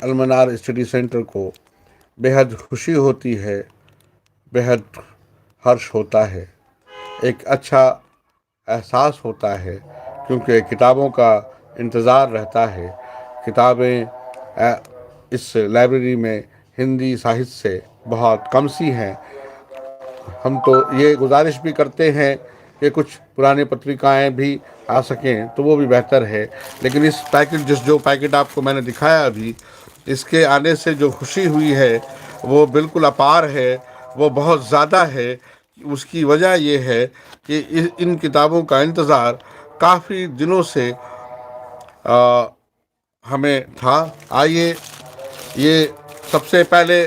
अलमनार study centre को बेहद खुशी होती है, बेहद हर्ष होता है, एक अच्छा एहसास होता है, क्योंकि किताबों का इंतज़ार रहता है। किताबें इस लाइब्रेरी में हिंदी साहित्य से बहुत कम सी हैं। हम तो ये गुजारिश भी करते हैं कि कुछ पुरानी पत्रिकाएं भी आ सकें तो वो भी बेहतर है। लेकिन इस पैकेट जो पैकेट आपको मैंने दिखाया अभी, इसके आने से जो खुशी हुई है वो बिल्कुल अपार है, वो बहुत ज़्यादा है। उसकी वजह ये है कि इन किताबों का इंतज़ार काफ़ी दिनों से आ, हमें था। आइए, ये सबसे पहले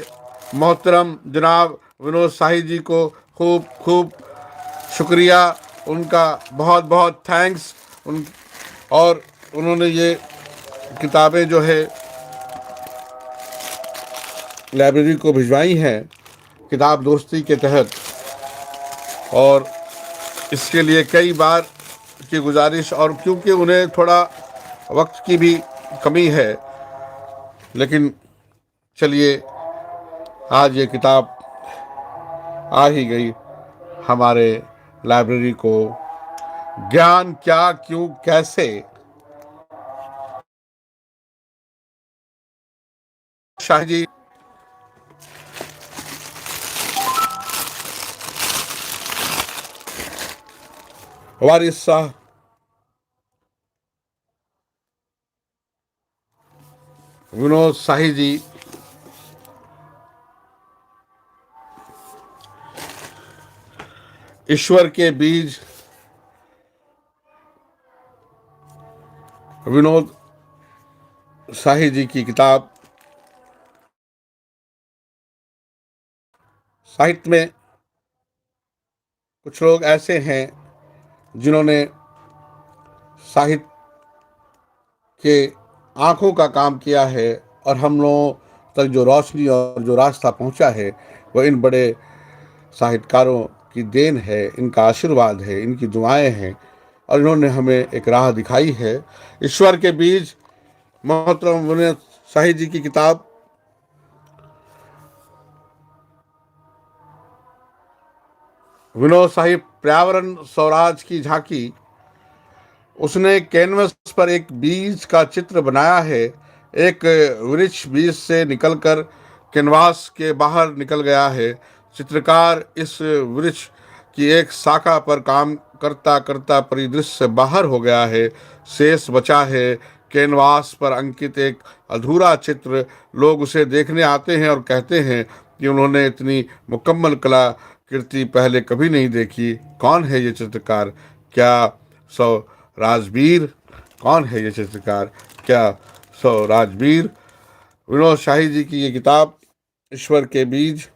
मोहतरम जनाब विनोद शाही जी को खूब खूब शुक्रिया, उनका बहुत बहुत थैंक्स। और उन्होंने ये किताबें जो है लाइब्रेरी को भिजवाई हैं किताब दोस्ती के तहत, और इसके लिए कई बार की गुजारिश, और क्योंकि उन्हें थोड़ा वक्त की भी कमी है, लेकिन चलिए आज ये किताब आ ही गई हमारे लाइब्रेरी को। ज्ञान क्या, क्यों, कैसे, शाह जी। वारिस शाह विनोद शाही जी ईश्वर के बीज विनोद शाही जी की किताब। साहित्य में कुछ लोग ऐसे हैं जिन्होंने साहित्य के आंखों का काम किया है, और हम लोगों तक जो रोशनी और जो रास्ता पहुंचा है वह इन बड़े साहित्यकारों की देन है, इनका आशीर्वाद है, इनकी दुआएं हैं, और इन्होंने हमें एक राह दिखाई है। ईश्वर के बीज मोहतरम विनोद शाही जी की किताब। विनोद शाही पर्यावरण स्वराज की झांकी। उसने कैनवस पर एक बीज का चित्र बनाया है। एक वृक्ष बीज से निकलकर कैनवास के बाहर निकल गया है। चित्रकार इस वृक्ष की एक शाखा पर काम करता करता परिदृश्य से बाहर हो गया है। शेष बचा है कैनवास पर अंकित एक अधूरा चित्र। लोग उसे देखने आते हैं और कहते हैं कि उन्होंने इतनी मुकम्मल कलाकृति पहले कभी नहीं देखी। कौन है ये चित्रकार? क्या सौ राजवीर? कौन है ये चित्रकार? क्या सौ राजवीर? विनोद शाही जी की ये किताब ईश्वर के बीज।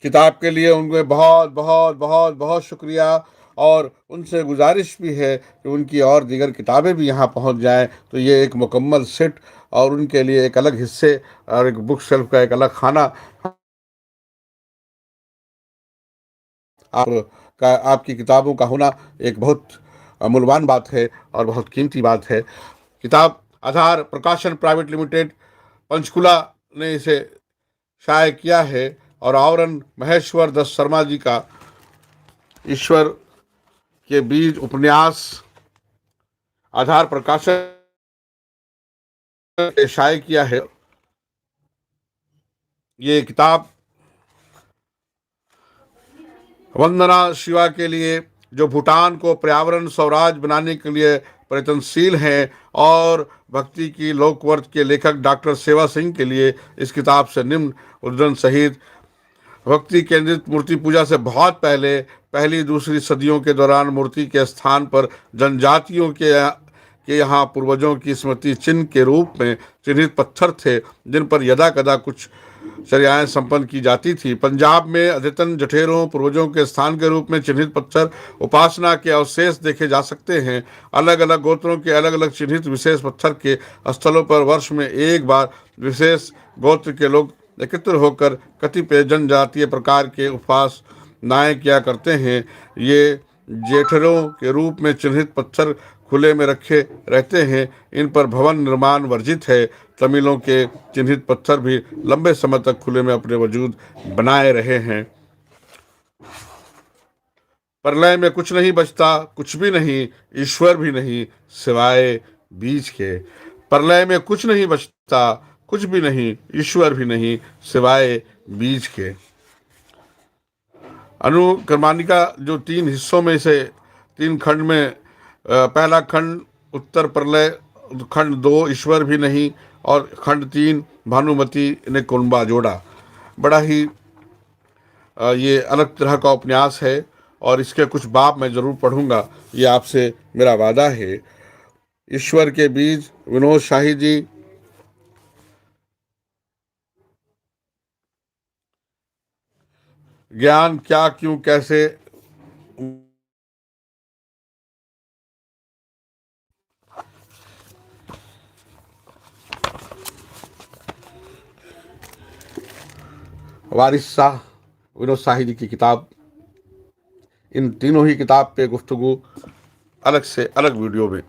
किताब के लिए उनके बहुत बहुत बहुत बहुत शुक्रिया, और उनसे गुजारिश भी है कि उनकी और दीगर किताबें भी यहाँ पहुँच जाएं तो ये एक मुकम्मल सेट, और उनके लिए एक अलग हिस्से और एक बुक शेल्फ का एक अलग खाना आप आपकी किताबों का होना एक बहुत मूल्यवान बात है और बहुत कीमती बात है। किताब आधार प्रकाशन प्राइवेट लिमिटेड पंचकुला ने इसे शाये किया है, और आवरण महेश्वर दत्त शर्मा जी का ईश्वर के बीज उपन्यास आधार प्रकाशन ने शाये किया है। ये किताब वंदना शिवा के लिए, जो भूटान को पर्यावरण स्वराज बनाने के लिए प्रयत्नशील हैं, और भक्ति की लोकवर्त के लेखक डॉक्टर सेवा सिंह के लिए इस किताब से निम्न उद्धरण सहित भक्ति केंद्रित मूर्ति पूजा से बहुत पहले पहली दूसरी सदियों के दौरान मूर्ति के स्थान पर जनजातियों के यहाँ पूर्वजों की स्मृति चिन्ह के रूप में चिन्हित पत्थर थे, जिन पर यदा कदा कुछ चर्याएं संपन्न की जाती थी। पंजाब में अद्यतन जठेरों पूर्वजों के स्थान के रूप में चिन्हित पत्थर उपासना के अवशेष देखे जा सकते हैं। अलग अलग गोत्रों के अलग अलग चिन्हित विशेष पत्थर के स्थलों पर वर्ष में एक बार विशेष गोत्र के लोग एकत्र होकर कतिपय जनजातीय प्रकार के उपासनाएं किया करते हैं। ये जेठरों के रूप में चिन्हित पत्थर खुले में रखे रहते हैं। इन पर भवन निर्माण वर्जित है। तमिलों के चिन्हित पत्थर भी लंबे समय तक खुले में अपने वजूद बनाए रहे हैं। प्रलय में कुछ नहीं बचता, कुछ भी नहीं, ईश्वर भी नहीं, सिवाय बीज के। प्रलय में कुछ नहीं बचता, कुछ भी नहीं, ईश्वर भी नहीं, सिवाय बीज के। अनुक्रमानिका जो 3 हिस्सों में से 3 खंड में, पहला खंड उत्तर प्रलय, खंड 2 ईश्वर भी नहीं, और खंड 3 भानुमति ने कुंभा जोड़ा। बड़ा ही ये अलग तरह का उपन्यास है और इसके कुछ बाब मैं जरूर पढ़ूंगा, ये आपसे मेरा वादा है। ईश्वर के बीज, विनोद शाही जी। ज्ञान क्या, क्यों, कैसे। वारिस शाह, विनोद शाही जी की किताब। इन तीनों ही किताब पे गुफ्तगू अलग से अलग वीडियो में।